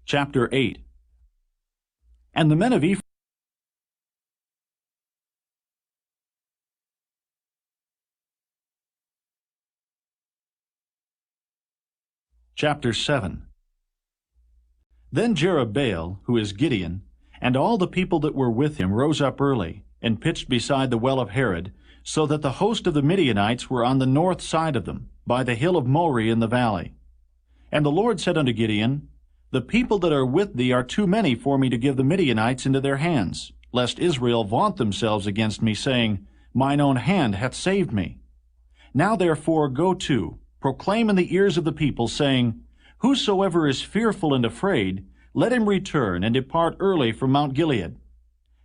Chapter 8. And the men of Ephraim Chapter 7. Then Jerubbaal, who is Gideon, and all the people that were with him rose up early, and pitched beside the well of Herod, so that the host of the Midianites were on the north side of them, by the hill of Moreh in the valley. And the Lord said unto Gideon, The people that are with thee are too many for me to give the Midianites into their hands, lest Israel vaunt themselves against me, saying, Mine own hand hath saved me. Now therefore go to, proclaim in the ears of the people, saying, Whosoever is fearful and afraid, let him return and depart early from Mount Gilead.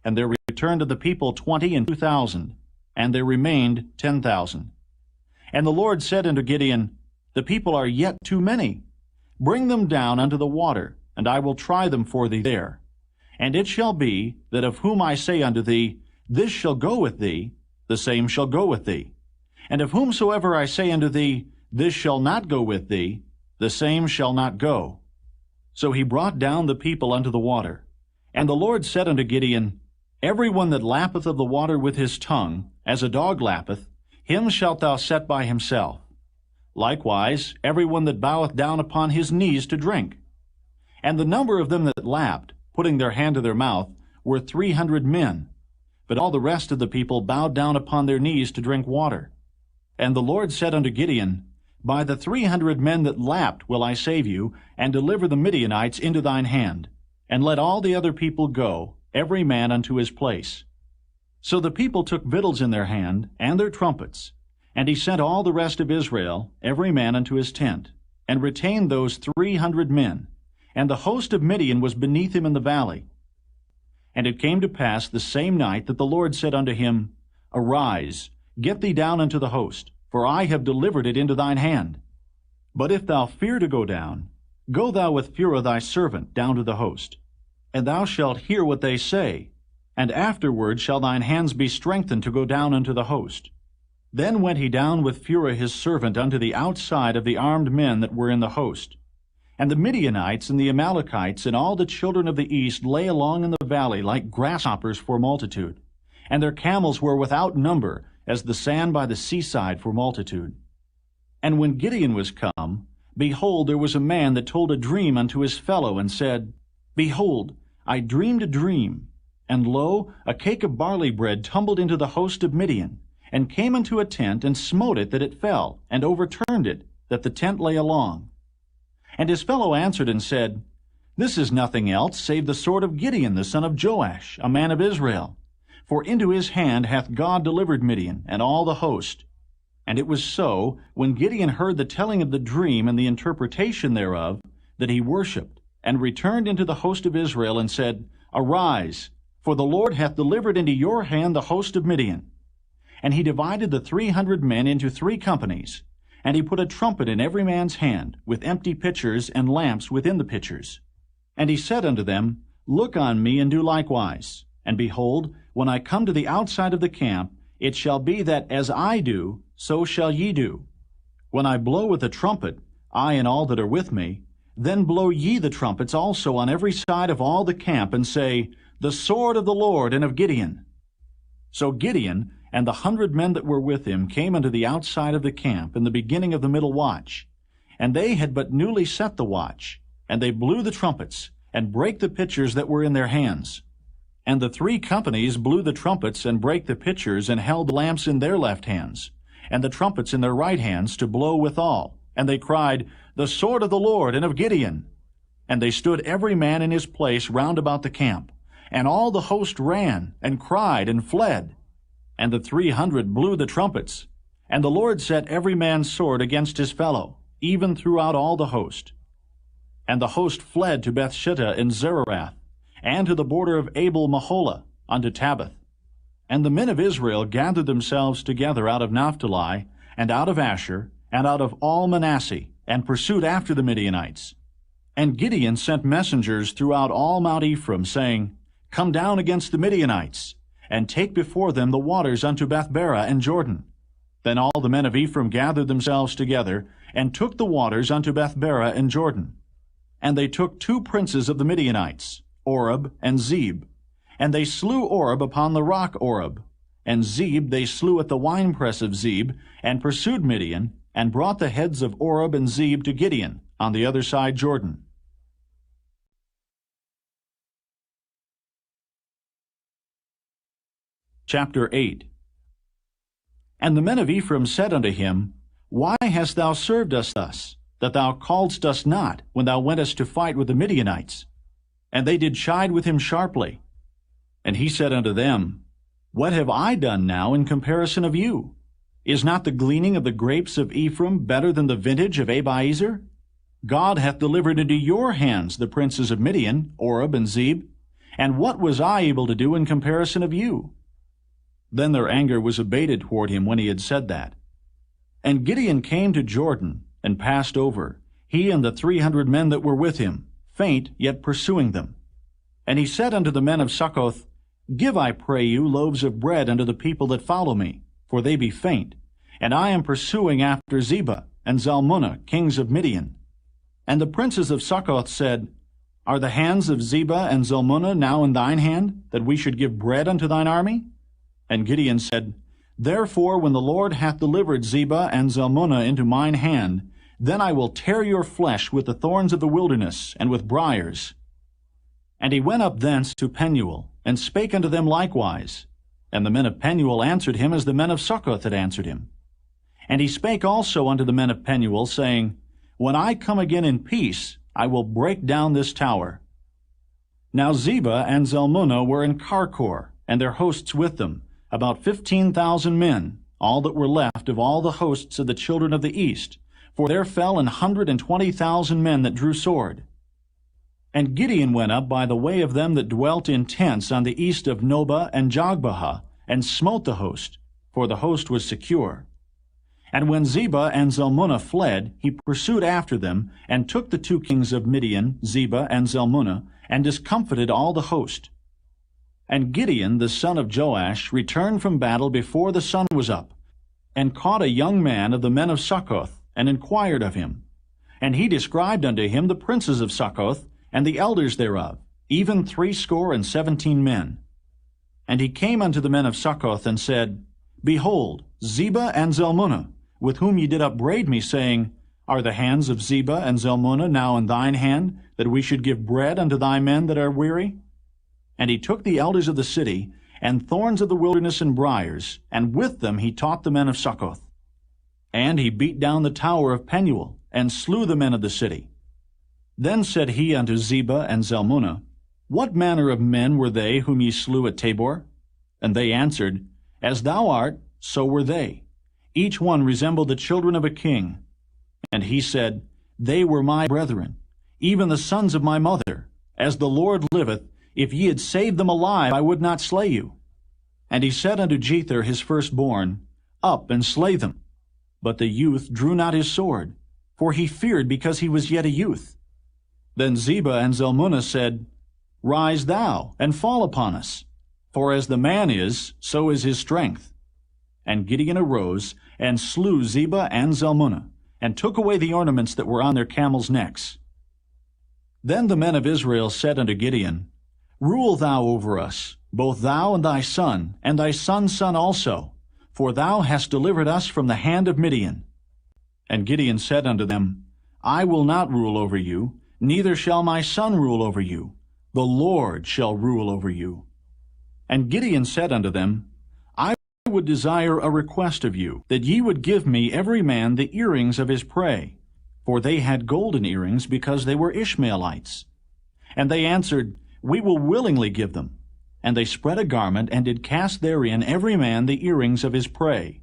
And there returned of the people 22,000, and there remained 10,000. And the Lord said unto Gideon, The people are yet too many. Bring them down unto the water, and I will try them for thee there. And it shall be, that of whom I say unto thee, This shall go with thee, the same shall go with thee. And of whomsoever I say unto thee, This shall not go with thee, the same shall not go. So he brought down the people unto the water. And the Lord said unto Gideon, Every one that lappeth of the water with his tongue, as a dog lappeth, him shalt thou set by himself. Likewise, every one that boweth down upon his knees to drink. And the number of them that lapped, putting their hand to their mouth, were 300 men. But all the rest of the people bowed down upon their knees to drink water. And the Lord said unto Gideon, By the 300 men that lapped will I save you, and deliver the Midianites into thine hand. And let all the other people go, every man unto his place. So the people took victuals in their hand, and their trumpets. And he sent all the rest of Israel, every man unto his tent, and retained those 300 men. And the host of Midian was beneath him in the valley. And it came to pass the same night that the Lord said unto him, Arise, get thee down unto the host, for I have delivered it into thine hand. But if thou fear to go down, go thou with Phurah thy servant down to the host. And thou shalt hear what they say, and afterward shall thine hands be strengthened to go down unto the host. Then went he down with Phurah his servant unto the outside of the armed men that were in the host. And the Midianites and the Amalekites and all the children of the east lay along in the valley like grasshoppers for multitude, and their camels were without number, as the sand by the seaside for multitude. And when Gideon was come, behold, there was a man that told a dream unto his fellow, and said, Behold, I dreamed a dream, and lo, a cake of barley bread tumbled into the host of Midian, and came into a tent, and smote it that it fell, and overturned it, that the tent lay along. And his fellow answered and said, This is nothing else save the sword of Gideon the son of Joash, a man of Israel. For into his hand hath God delivered Midian, and all the host. And it was so, when Gideon heard the telling of the dream and the interpretation thereof, that he worshipped, and returned into the host of Israel, and said, Arise, for the Lord hath delivered into your hand the host of Midian. And he divided the 300 men into 3 companies, and he put a trumpet in every man's hand, with empty pitchers and lamps within the pitchers. And he said unto them, Look on me, and do likewise. And behold, when I come to the outside of the camp, it shall be that as I do, so shall ye do. When I blow with the trumpet, I and all that are with me, then blow ye the trumpets also on every side of all the camp, and say, The sword of the Lord and of Gideon. So Gideon and the 100 men that were with him came unto the outside of the camp in the beginning of the middle watch, and they had but newly set the watch. And they blew the trumpets, and brake the pitchers that were in their hands. And the 3 companies blew the trumpets, and brake the pitchers, and held the lamps in their left hands, and the trumpets in their right hands, to blow withal. And they cried, The sword of the Lord and of Gideon. And they stood every man in his place round about the camp. And all the host ran, and cried, and fled. And the 300 blew the trumpets. And the Lord set every man's sword against his fellow, even throughout all the host. And the host fled to Bethshittah in Zererath, and to the border of Abel-Maholah, unto Tabbath. And the men of Israel gathered themselves together out of Naphtali, and out of Asher, and out of all Manasseh, and pursued after the Midianites. And Gideon sent messengers throughout all Mount Ephraim, saying, Come down against the Midianites, and take before them the waters unto Bethbara and Jordan. Then all the men of Ephraim gathered themselves together, and took the waters unto Bethbara and Jordan. And they took 2 princes of the Midianites, Oreb and Zeb. And they slew Oreb upon the rock Oreb. And Zeb they slew at the winepress of Zeb, and pursued Midian, and brought the heads of Oreb and Zeb to Gideon, on the other side Jordan. Chapter 8. And the men of Ephraim said unto him, Why hast thou served us thus, that thou calledst us not, when thou wentest to fight with the Midianites? And they did chide with him sharply. And he said unto them, What have I done now in comparison of you? Is not the gleaning of the grapes of Ephraim better than the vintage of Abiezer? God hath delivered into your hands the princes of Midian, Oreb and Zeb. And what was I able to do in comparison of you? Then their anger was abated toward him when he had said that. And Gideon came to Jordan, and passed over, he and the 300 men that were with him, faint, yet pursuing them. And he said unto the men of Succoth, Give, I pray you, loaves of bread unto the people that follow me, for they be faint, and I am pursuing after Zebah and Zalmunna, kings of Midian. And the princes of Succoth said, Are the hands of Zebah and Zalmunna now in thine hand, that we should give bread unto thine army? And Gideon said, Therefore, when the Lord hath delivered Zebah and Zalmunna into mine hand, then I will tear your flesh with the thorns of the wilderness, and with briars. And he went up thence to Penuel, and spake unto them likewise. And the men of Penuel answered him as the men of Succoth had answered him. And he spake also unto the men of Penuel, saying, When I come again in peace, I will break down this tower. Now Zebah and Zalmunna were in Karkor, and their hosts with them, about 15,000 men, all that were left of all the hosts of the children of the east, for there fell 120,000 men that drew sword. And Gideon went up by the way of them that dwelt in tents on the east of Nobah and Jogbehah, and smote the host, for the host was secure. And when Zebah and Zalmunna fled, he pursued after them, and took the 2 kings of Midian, Zebah and Zalmunna, and discomfited all the host. And Gideon the son of Joash returned from battle before the sun was up, and caught a young man of the men of Succoth, and inquired of him. And he described unto him the princes of Succoth, and the elders thereof, even 70 men. And he came unto the men of Succoth, and said, Behold, Zebah and Zalmunna, with whom ye did upbraid me, saying, Are the hands of Zebah and Zalmunna now in thine hand, that we should give bread unto thy men that are weary? And he took the elders of the city, and thorns of the wilderness and briars, and with them he taught the men of Succoth. And he beat down the tower of Penuel, and slew the men of the city. Then said he unto Zebah and Zalmunna, What manner of men were they whom ye slew at Tabor? And they answered, As thou art, so were they. Each one resembled the children of a king. And he said, They were my brethren, even the sons of my mother. As the Lord liveth, if ye had saved them alive, I would not slay you. And he said unto Jether his firstborn, Up and slay them. But the youth drew not his sword, for he feared because he was yet a youth. Then Zebah and Zalmunna said, Rise thou, and fall upon us, for as the man is, so is his strength. And Gideon arose, and slew Zebah and Zalmunna, and took away the ornaments that were on their camels' necks. Then the men of Israel said unto Gideon, Rule thou over us, both thou and thy son's son also, for thou hast delivered us from the hand of Midian. And Gideon said unto them, I will not rule over you, neither shall my son rule over you. The Lord shall rule over you. And Gideon said unto them, I would desire a request of you, that ye would give me every man the earrings of his prey. For they had golden earrings, because they were Ishmaelites. And they answered, We will willingly give them. And they spread a garment, and did cast therein every man the earrings of his prey.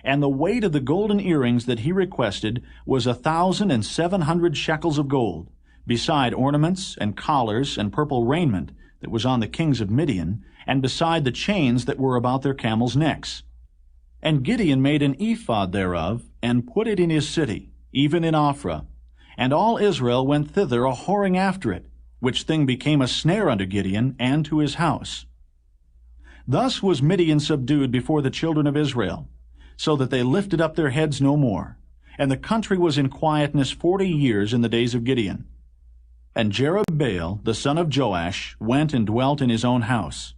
And the weight of the golden earrings that he requested was 1,700 shekels of gold, beside ornaments and collars and purple raiment that was on the kings of Midian, and beside the chains that were about their camels' necks. And Gideon made an ephod thereof, and put it in his city, even in Ophrah. And all Israel went thither a-whoring after it, which thing became a snare unto Gideon and to his house. Thus was Midian subdued before the children of Israel, so that they lifted up their heads no more. And the country was in quietness 40 years in the days of Gideon. And Jerubbaal, the son of Joash, went and dwelt in his own house.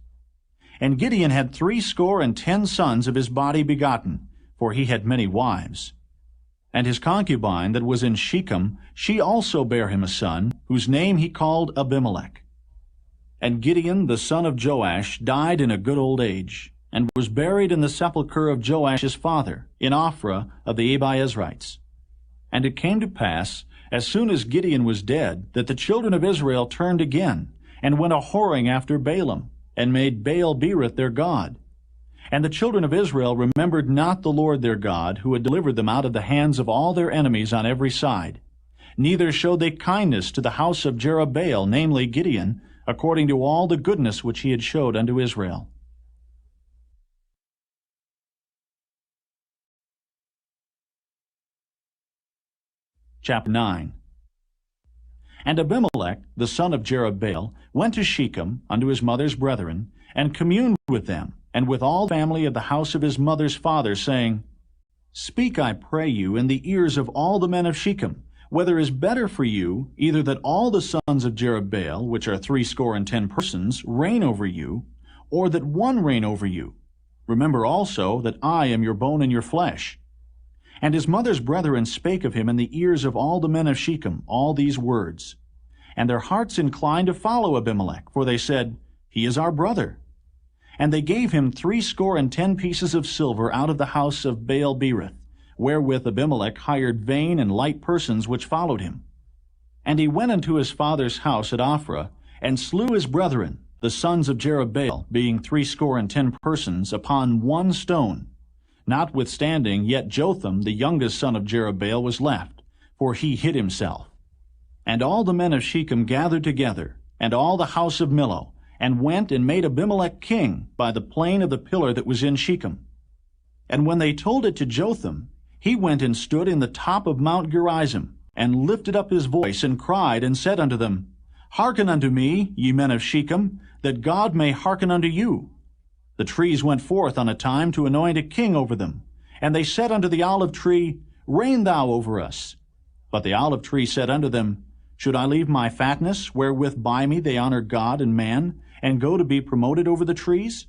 And Gideon had 70 sons of his body begotten, for he had many wives. And his concubine that was in Shechem, she also bare him a son, whose name he called Abimelech. And Gideon the son of Joash died in a good old age, and was buried in the sepulchre of Joash his father, in Ophrah of the Abiezrites. And it came to pass, as soon as Gideon was dead, that the children of Israel turned again, and went a-whoring after Balaam, and made Baal-berith their god. And the children of Israel remembered not the Lord their God, who had delivered them out of the hands of all their enemies on every side. Neither showed they kindness to the house of Jerubbaal, namely Gideon, according to all the goodness which he had showed unto Israel. Chapter 9. And Abimelech, the son of Jerubbaal, went to Shechem unto his mother's brethren, and communed with them, and with all the family of the house of his mother's father, saying, Speak, I pray you, in the ears of all the men of Shechem, whether is better for you, either that all the sons of Jerubbaal, which are 70 persons, reign over you, or that one reign over you. Remember also that I am your bone and your flesh. And his mother's brethren spake of him in the ears of all the men of Shechem all these words. And their hearts inclined to follow Abimelech, for they said, He is our brother. And they gave him 70 pieces of silver out of the house of Baal-berith, wherewith Abimelech hired vain and light persons which followed him. And he went unto his father's house at Ophrah, and slew his brethren, the sons of Jerubbaal, being 70 persons, upon one stone. Notwithstanding, yet Jotham, the youngest son of Jerubbaal, was left, for he hid himself. And all the men of Shechem gathered together, and all the house of Millo, and went and made Abimelech king by the plain of the pillar that was in Shechem. And when they told it to Jotham, he went and stood in the top of Mount Gerizim, and lifted up his voice, and cried, and said unto them, Hearken unto me, ye men of Shechem, that God may hearken unto you. The trees went forth on a time to anoint a king over them. And they said unto the olive tree, Reign thou over us. But the olive tree said unto them, Should I leave my fatness, wherewith by me they honor God and man, and go to be promoted over the trees?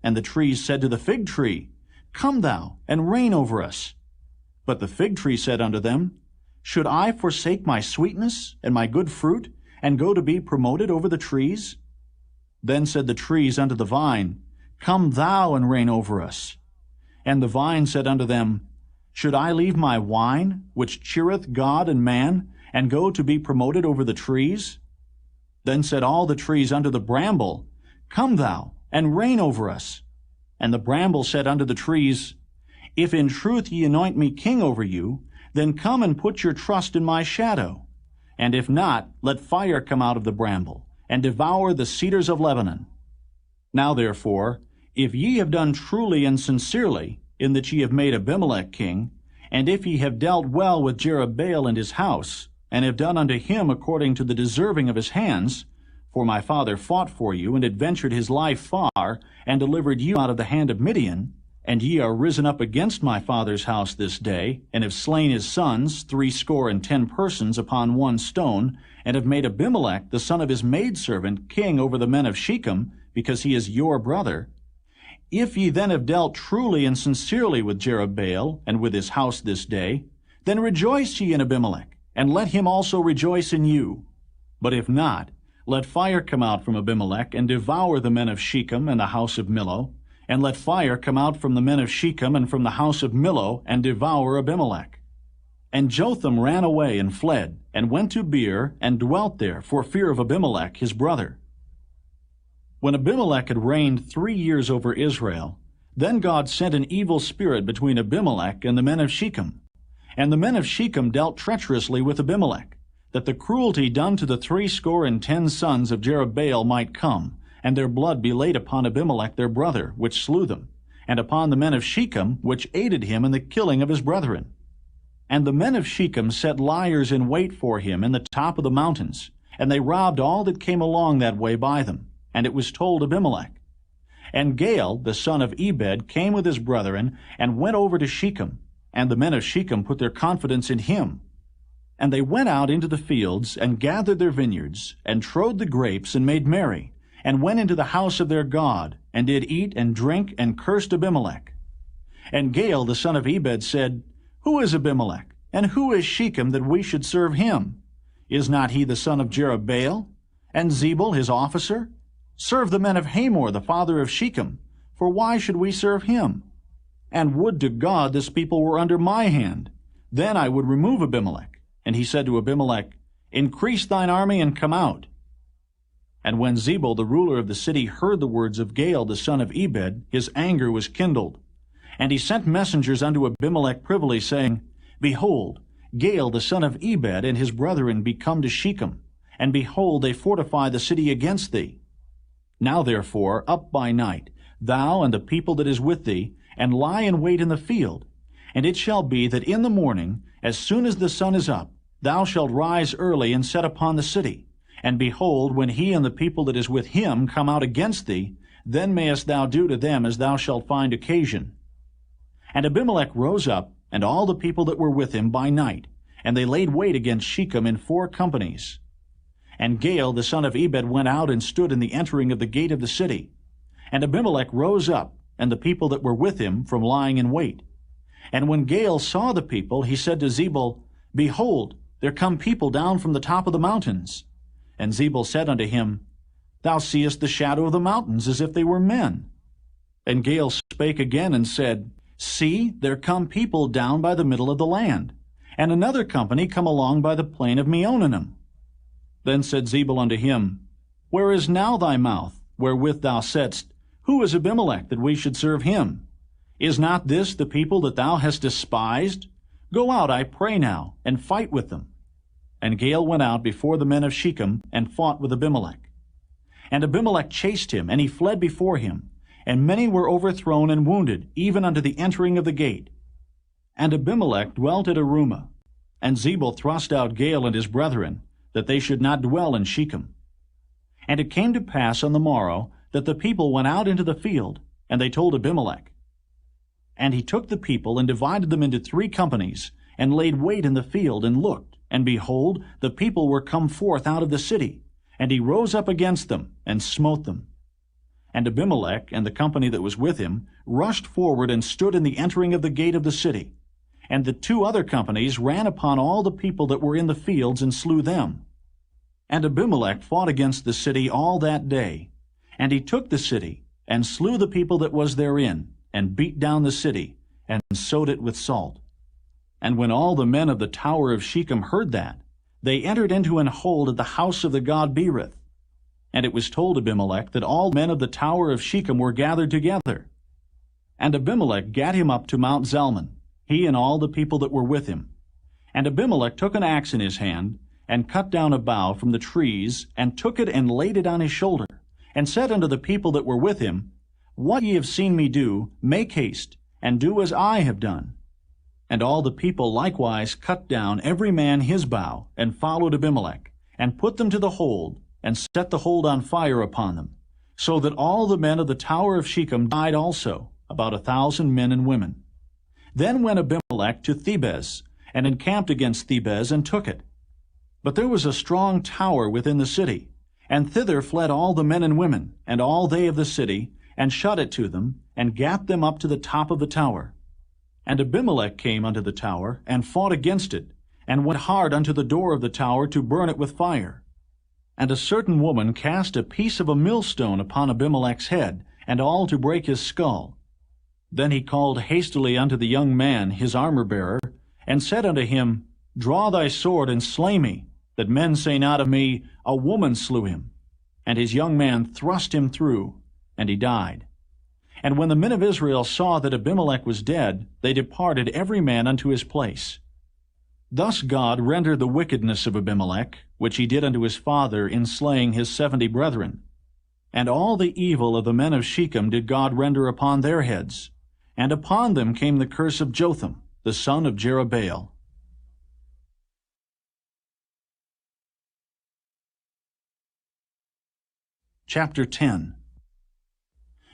And the trees said to the fig tree, Come thou, and reign over us. But the fig tree said unto them, Should I forsake my sweetness and my good fruit, and go to be promoted over the trees? Then said the trees unto the vine, Come thou, and reign over us. And the vine said unto them, Should I leave my wine, which cheereth God and man, and go to be promoted over the trees? Then said all the trees unto the bramble, Come thou, and reign over us. And the bramble said unto the trees, If in truth ye anoint me king over you, then come and put your trust in my shadow. And if not, let fire come out of the bramble, and devour the cedars of Lebanon. Now therefore, if ye have done truly and sincerely, in that ye have made Abimelech king, and if ye have dealt well with Jerubbaal and his house, and have done unto him according to the deserving of his hands, for my father fought for you, and adventured his life far, and delivered you out of the hand of Midian, and ye are risen up against my father's house this day, and have slain his sons, 70 persons, upon one stone, and have made Abimelech, the son of his maidservant, king over the men of Shechem, because he is your brother. If ye then have dealt truly and sincerely with Jerubbaal and with his house this day, then rejoice ye in Abimelech, and let him also rejoice in you. But if not, let fire come out from Abimelech, and devour the men of Shechem and the house of Millo, and let fire come out from the men of Shechem and from the house of Millo, and devour Abimelech. And Jotham ran away and fled, and went to Beer, and dwelt there, for fear of Abimelech his brother. When Abimelech had reigned 3 years over Israel, then God sent an evil spirit between Abimelech and the men of Shechem. And the men of Shechem dealt treacherously with Abimelech, that the cruelty done to the 70 sons of Jerubbaal might come, and their blood be laid upon Abimelech their brother, which slew them, and upon the men of Shechem, which aided him in the killing of his brethren. And the men of Shechem set liers in wait for him in the top of the mountains, and they robbed all that came along that way by them. And it was told Abimelech. And Gaal, the son of Ebed, came with his brethren, and went over to Shechem, and the men of Shechem put their confidence in him. And they went out into the fields, and gathered their vineyards, and trode the grapes, and made merry, and went into the house of their God, and did eat and drink, and cursed Abimelech. And Gaal, the son of Ebed, said, Who is Abimelech, and who is Shechem, that we should serve him? Is not he the son of Jerubbaal? And Zebul his officer? Serve the men of Hamor, the father of Shechem, for why should we serve him? And would to God this people were under my hand, then I would remove Abimelech. And he said to Abimelech, Increase thine army, and come out. And when Zebul, the ruler of the city, heard the words of Gaal, the son of Ebed, his anger was kindled. And he sent messengers unto Abimelech privily, saying, Behold, Gaal, the son of Ebed, and his brethren be come to Shechem, and behold, they fortify the city against thee. Now therefore, up by night, thou and the people that is with thee, and lie in wait in the field. And it shall be that in the morning, as soon as the sun is up, thou shalt rise early and set upon the city. And behold, when he and the people that is with him come out against thee, then mayest thou do to them as thou shalt find occasion. And Abimelech rose up, and all the people that were with him by night, and they laid wait against Shechem in 4 companies. And Gaal, the son of Ebed, went out and stood in the entering of the gate of the city. And Abimelech rose up, and the people that were with him, from lying in wait. And when Gaal saw the people, he said to Zebul, Behold, there come people down from the top of the mountains. And Zebul said unto him, Thou seest the shadow of the mountains, as if they were men. And Gaal spake again, and said, See, there come people down by the middle of the land, and another company come along by the plain of Meonanim. Then said Zebul unto him, Where is now thy mouth, wherewith thou saidst, Who is Abimelech, that we should serve him? Is not this the people that thou hast despised? Go out, I pray now, and fight with them. And Gaal went out before the men of Shechem, and fought with Abimelech. And Abimelech chased him, and he fled before him, and many were overthrown and wounded, even unto the entering of the gate. And Abimelech dwelt at Arumah, and Zebul thrust out Gaal and his brethren, that they should not dwell in Shechem. And it came to pass on the morrow that the people went out into the field, and they told Abimelech. And he took the people, and divided them into 3 companies, and laid wait in the field, and looked, and behold, the people were come forth out of the city. And he rose up against them, and smote them. And Abimelech, and the company that was with him, rushed forward, and stood in the entering of the gate of the city. And the 2 other companies ran upon all the people that were in the fields, and slew them. And Abimelech fought against the city all that day. And he took the city, and slew the people that was therein, and beat down the city, and sowed it with salt. And when all the men of the tower of Shechem heard that, they entered into an hold at the house of the god Berith. And it was told Abimelech that all men of the tower of Shechem were gathered together. And Abimelech gat him up to Mount Zalmon, he and all the people that were with him. And Abimelech took an axe in his hand, and cut down a bough from the trees, and took it and laid it on his shoulder, and said unto the people that were with him, What ye have seen me do, make haste, and do as I have done. And all the people likewise cut down every man his bough, and followed Abimelech, and put them to the hold, and set the hold on fire upon them, so that all the men of the tower of Shechem died also, about 1,000 men and women. Then went Abimelech to Thebez, and encamped against Thebez, and took it. But there was a strong tower within the city, and thither fled all the men and women, and all they of the city, and shut it to them, and gat them up to the top of the tower. And Abimelech came unto the tower, and fought against it, and went hard unto the door of the tower to burn it with fire. And a certain woman cast a piece of a millstone upon Abimelech's head, and all to break his skull. Then he called hastily unto the young man, his armor-bearer, and said unto him, Draw thy sword, and slay me, that men say not of me, A woman slew him. And his young man thrust him through, and he died. And when the men of Israel saw that Abimelech was dead, they departed every man unto his place. Thus God rendered the wickedness of Abimelech, which he did unto his father in slaying his 70 brethren. And all the evil of the men of Shechem did God render upon their heads, and upon them came the curse of Jotham, the son of Jerubbaal. Chapter 10.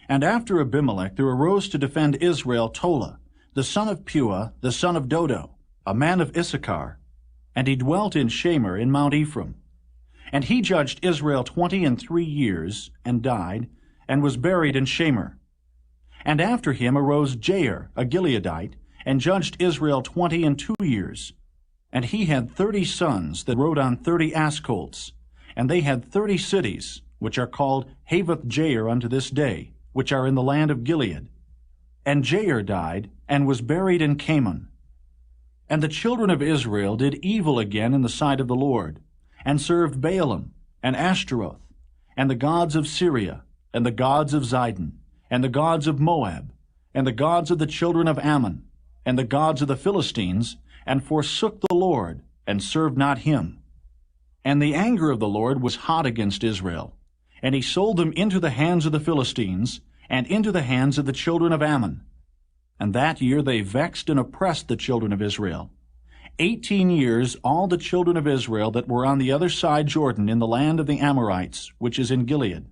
And after Abimelech there arose to defend Israel Tola, the son of Puah, the son of Dodo, a man of Issachar, and he dwelt in Shamir in Mount Ephraim. And he judged Israel 23 years, and died, and was buried in Shamir. And after him arose Jair, a Gileadite, and judged Israel 22 years. And he had 30 sons that rode on 30 ass colts, and they had 30 cities, which are called Havoth Jair unto this day, which are in the land of Gilead. And Jair died, and was buried in Camon. And the children of Israel did evil again in the sight of the Lord, and served Baalim, and Ashtaroth, and the gods of Syria, and the gods of Zidon, and the gods of Moab, and the gods of the children of Ammon, and the gods of the Philistines, and forsook the Lord, and served not him. And the anger of the Lord was hot against Israel, and he sold them into the hands of the Philistines, and into the hands of the children of Ammon. And that year they vexed and oppressed the children of Israel. 18 years all the children of Israel that were on the other side Jordan in the land of the Amorites, which is in Gilead.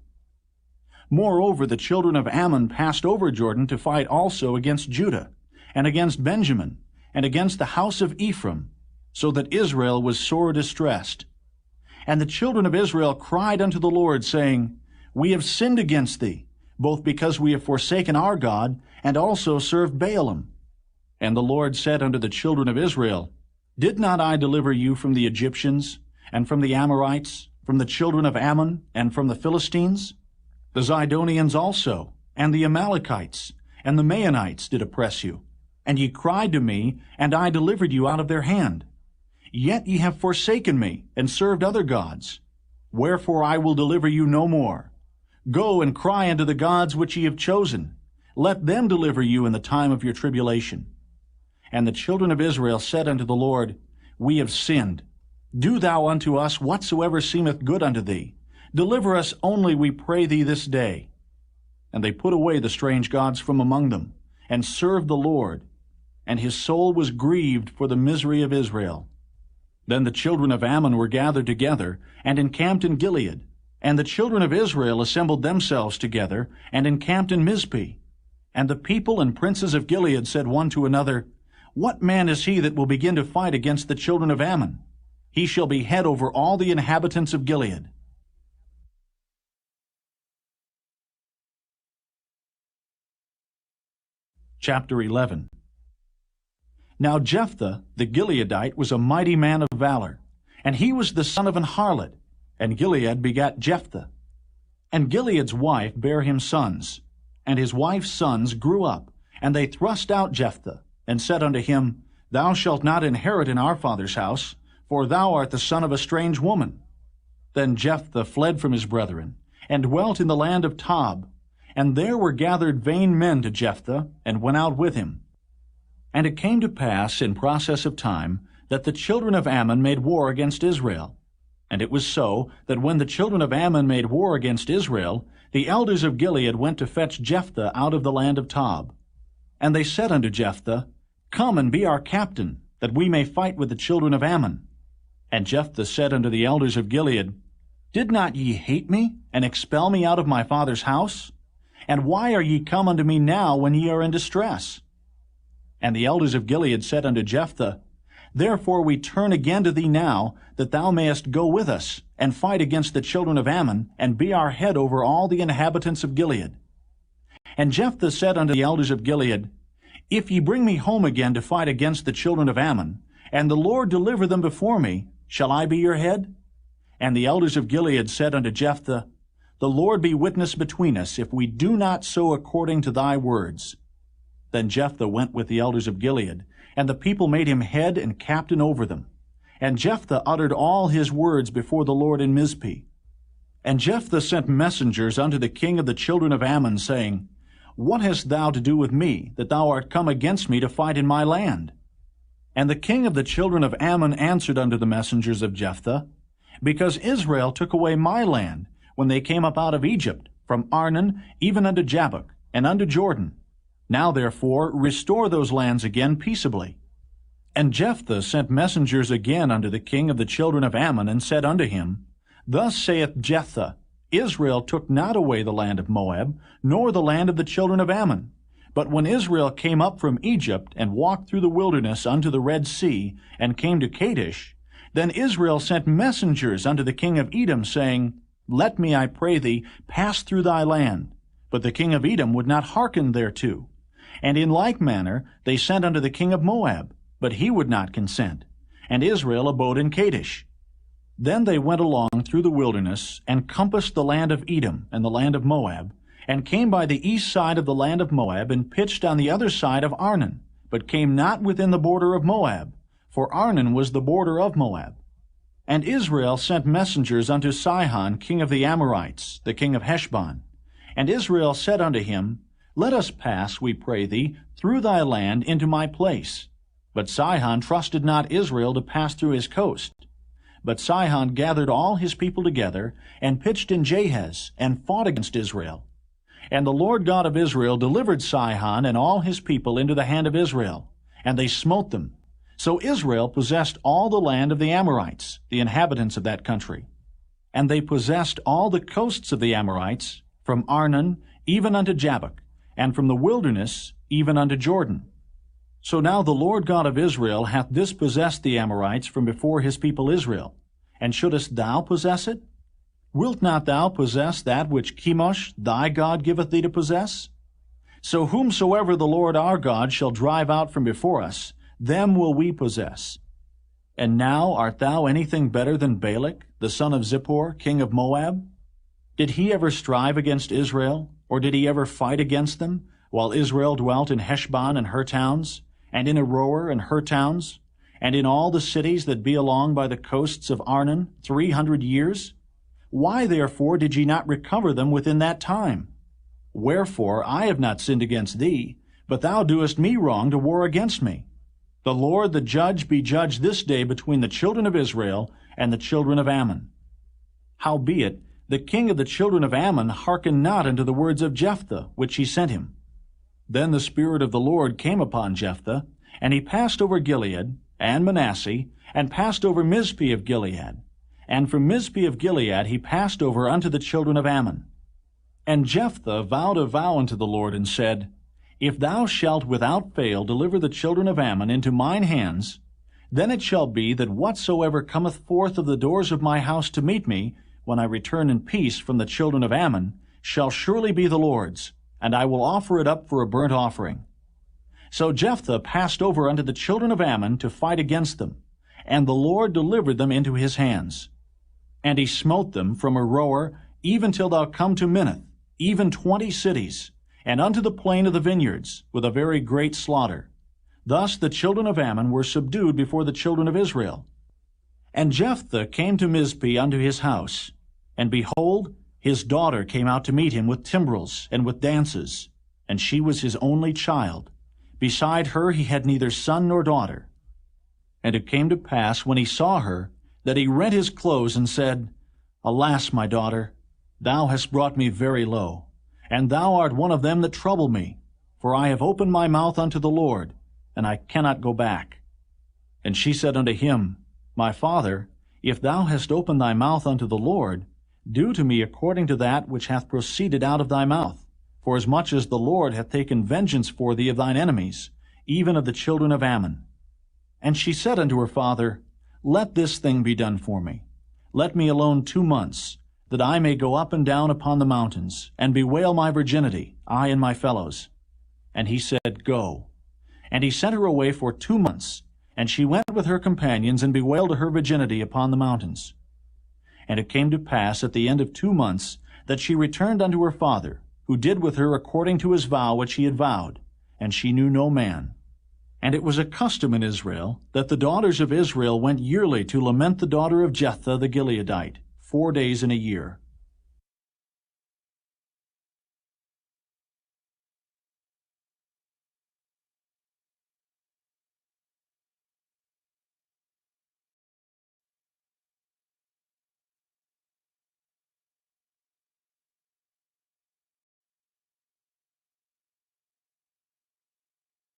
Moreover, the children of Ammon passed over Jordan to fight also against Judah, and against Benjamin, and against the house of Ephraim, so that Israel was sore distressed. And the children of Israel cried unto the Lord, saying, We have sinned against thee, both because we have forsaken our God, and also served Baalim. And the Lord said unto the children of Israel, Did not I deliver you from the Egyptians, and from the Amorites, from the children of Ammon, and from the Philistines? The Zidonians also, and the Amalekites, and the Maonites did oppress you. And ye cried to me, and I delivered you out of their hand. Yet ye have forsaken me, and served other gods. Wherefore I will deliver you no more. Go and cry unto the gods which ye have chosen. Let them deliver you in the time of your tribulation. And the children of Israel said unto the Lord, We have sinned. Do thou unto us whatsoever seemeth good unto thee. Deliver us only, we pray thee, this day. And they put away the strange gods from among them, and served the Lord. And his soul was grieved for the misery of Israel. Then the children of Ammon were gathered together, and encamped in Gilead. And the children of Israel assembled themselves together, and encamped in Mizpeh. And the people and princes of Gilead said one to another, What man is he that will begin to fight against the children of Ammon? He shall be head over all the inhabitants of Gilead. Chapter 11. Now Jephthah the Gileadite was a mighty man of valor, and he was the son of an harlot, and Gilead begat Jephthah. And Gilead's wife bare him sons, and his wife's sons grew up, and they thrust out Jephthah, and said unto him, Thou shalt not inherit in our father's house, for thou art the son of a strange woman. Then Jephthah fled from his brethren, and dwelt in the land of Tob, and there were gathered vain men to Jephthah, and went out with him. And it came to pass in process of time that the children of Ammon made war against Israel. And it was so that when the children of Ammon made war against Israel, the elders of Gilead went to fetch Jephthah out of the land of Tob. And they said unto Jephthah, Come and be our captain, that we may fight with the children of Ammon. And Jephthah said unto the elders of Gilead, Did not ye hate me, and expel me out of my father's house? And why are ye come unto me now when ye are in distress? And the elders of Gilead said unto Jephthah, Therefore we turn again to thee now, that thou mayest go with us, and fight against the children of Ammon, and be our head over all the inhabitants of Gilead. And Jephthah said unto the elders of Gilead, If ye bring me home again to fight against the children of Ammon, and the Lord deliver them before me, shall I be your head? And the elders of Gilead said unto Jephthah, The Lord be witness between us, if we do not so according to thy words. Then Jephthah went with the elders of Gilead, and the people made him head and captain over them. And Jephthah uttered all his words before the Lord in Mizpeh. And Jephthah sent messengers unto the king of the children of Ammon, saying, What hast thou to do with me, that thou art come against me to fight in my land? And the king of the children of Ammon answered unto the messengers of Jephthah, Because Israel took away my land, when they came up out of Egypt, from Arnon even unto Jabbok, and unto Jordan. Now therefore restore those lands again peaceably. And Jephthah sent messengers again unto the king of the children of Ammon, and said unto him, Thus saith Jephthah, Israel took not away the land of Moab, nor the land of the children of Ammon. But when Israel came up from Egypt, and walked through the wilderness unto the Red Sea, and came to Kadesh, then Israel sent messengers unto the king of Edom, saying, Let me, I pray thee, pass through thy land. But the king of Edom would not hearken thereto. And in like manner they sent unto the king of Moab, but he would not consent. And Israel abode in Kadesh. Then they went along through the wilderness, and compassed the land of Edom and the land of Moab, and came by the east side of the land of Moab, and pitched on the other side of Arnon, but came not within the border of Moab, for Arnon was the border of Moab. And Israel sent messengers unto Sihon, king of the Amorites, the king of Heshbon. And Israel said unto him, Let us pass, we pray thee, through thy land into my place. But Sihon trusted not Israel to pass through his coast. But Sihon gathered all his people together, and pitched in Jahaz, and fought against Israel. And the Lord God of Israel delivered Sihon and all his people into the hand of Israel, and they smote them. So Israel possessed all the land of the Amorites, the inhabitants of that country. And they possessed all the coasts of the Amorites, from Arnon even unto Jabbok, and from the wilderness even unto Jordan. So now the Lord God of Israel hath dispossessed the Amorites from before his people Israel. And shouldest thou possess it? Wilt not thou possess that which Chemosh thy God giveth thee to possess? So whomsoever the Lord our God shall drive out from before us, them will we possess. And now art thou anything better than Balak, the son of Zippor, king of Moab? Did he ever strive against Israel, or did he ever fight against them, while Israel dwelt in Heshbon and her towns, and in Aroer and her towns, and in all the cities that be along by the coasts of Arnon 300 years? Why therefore did ye not recover them within that time? Wherefore I have not sinned against thee, but thou doest me wrong to war against me. The Lord the judge be judge this day between the children of Israel and the children of Ammon. Howbeit, the king of the children of Ammon hearkened not unto the words of Jephthah, which he sent him. Then the Spirit of the Lord came upon Jephthah, and he passed over Gilead, and Manasseh, and passed over Mizpeh of Gilead. And from Mizpeh of Gilead he passed over unto the children of Ammon. And Jephthah vowed a vow unto the Lord, and said, If thou shalt without fail deliver the children of Ammon into mine hands, then it shall be that whatsoever cometh forth of the doors of my house to meet me, when I return in peace from the children of Ammon, shall surely be the Lord's, and I will offer it up for a burnt offering. So Jephthah passed over unto the children of Ammon to fight against them, and the Lord delivered them into his hands. And he smote them from Aroer even till thou come to Minnith, even 20 cities, and unto the plain of the vineyards, with a very great slaughter. Thus the children of Ammon were subdued before the children of Israel. And Jephthah came to Mizpeh unto his house, and behold, his daughter came out to meet him with timbrels and with dances, and she was his only child. Beside her he had neither son nor daughter. And it came to pass, when he saw her, that he rent his clothes, and said, Alas, my daughter, thou hast brought me very low, and thou art one of them that trouble me, for I have opened my mouth unto the Lord, and I cannot go back. And she said unto him, My father, if thou hast opened thy mouth unto the Lord, do to me according to that which hath proceeded out of thy mouth, forasmuch as the Lord hath taken vengeance for thee of thine enemies, even of the children of Ammon. And she said unto her father, Let this thing be done for me. Let me alone 2 months, that I may go up and down upon the mountains, and bewail my virginity, I and my fellows. And he said, Go. And he sent her away for 2 months, And she went with her companions and bewailed her virginity upon the mountains. And it came to pass at the end of 2 months that she returned unto her father, who did with her according to his vow which he had vowed, and she knew no man. And it was a custom in Israel that the daughters of Israel went yearly to lament the daughter of Jephthah the Gileadite, 4 days in a year.